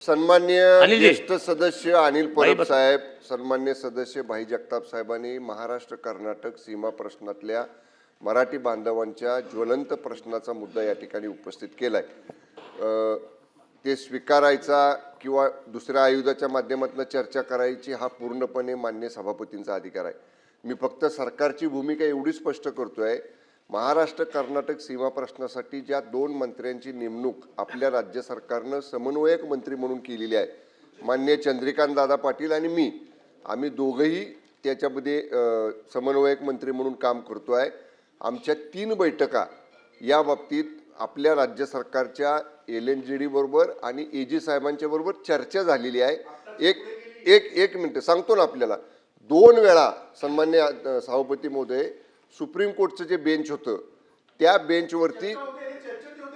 सन्माननीय अनिल ज्येष्ठ सदस्य अनिल परब साहेब, सन्माननीय सदस्य भाई जगताप साहेबांनी महाराष्ट्र कर्नाटक सीमा प्रश्नातल्या मराठी बांधवांच्या ज्वलंत प्रश्नाचा मुद्दा या ठिकाणी उपस्थित केलाय। ते स्वीकारायचा किंवा दुसऱ्या आयुधाच्या माध्यमातून चर्चा करायची हा पूर्णपणे मान्य सभापतींचा अधिकार आहे। मी फक्त सरकारची भूमिका एवढी स्पष्ट करतोय, महाराष्ट्र कर्नाटक सीमा प्रश्नासाठी ज्या दोन मंत्र्यांची नेमणूक आपल्या राज्य सरकारनं समन्वयक मंत्री म्हणून केलेली आहे, माननीय चंद्रकांत दादा पाटील आणि मी, आम्ही दोघंही त्याच्यामध्ये समन्वयक मंत्री म्हणून काम करतोय। आमच्या 3 बैठका या बाबतीत आपल्या राज्य सरकारच्या LNJD बरोबर आणि AG साहेबांच्या बरोबर चर्चा झालेली आहे। एक मिनिट सांगतो ना, आपल्याला 2 वेळा सन्माननीय सभापती महोदय सुप्रीम कोर्टचं जे बेंच होतं त्या बेंचवरती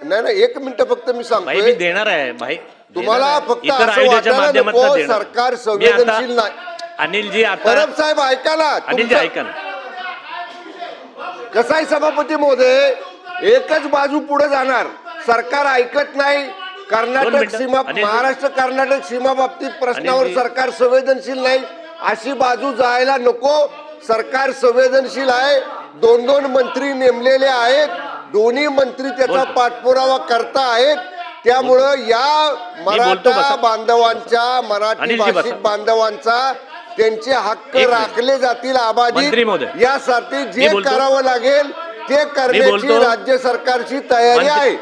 नाही 1 मिनिट फक्त मी सांगतोय, मी देणार आहे भाई, तुम्हाला फक्त असं वाटायला नको सरकार संवेदनशील नाही। अनिलजी परब साहेब ऐका ना, अनिलजी ऐका ना, कसं आहे सभापती महोदय, एकच बाजू पुढे जाणार, सरकार ऐकत नाही। कर्नाटक सीमा महाराष्ट्र कर्नाटक सीमा बाबतीत प्रश्नावर सरकार संवेदनशील नाही अशी बाजू जायला नको। सरकार संवेदनशील आहे, 2 मंत्री नेमलेले आहेत, दोन्ही मंत्री त्याचा पाठपुरावा करता आहेत। त्यामुळं या मराठा बांधवांच्या मराठी भाषिक बांधवांचा त्यांचे हक्क राखले जातील अबाधित, यासाठी जे करावं लागेल ते करण्याची राज्य सरकारची तयारी आहे।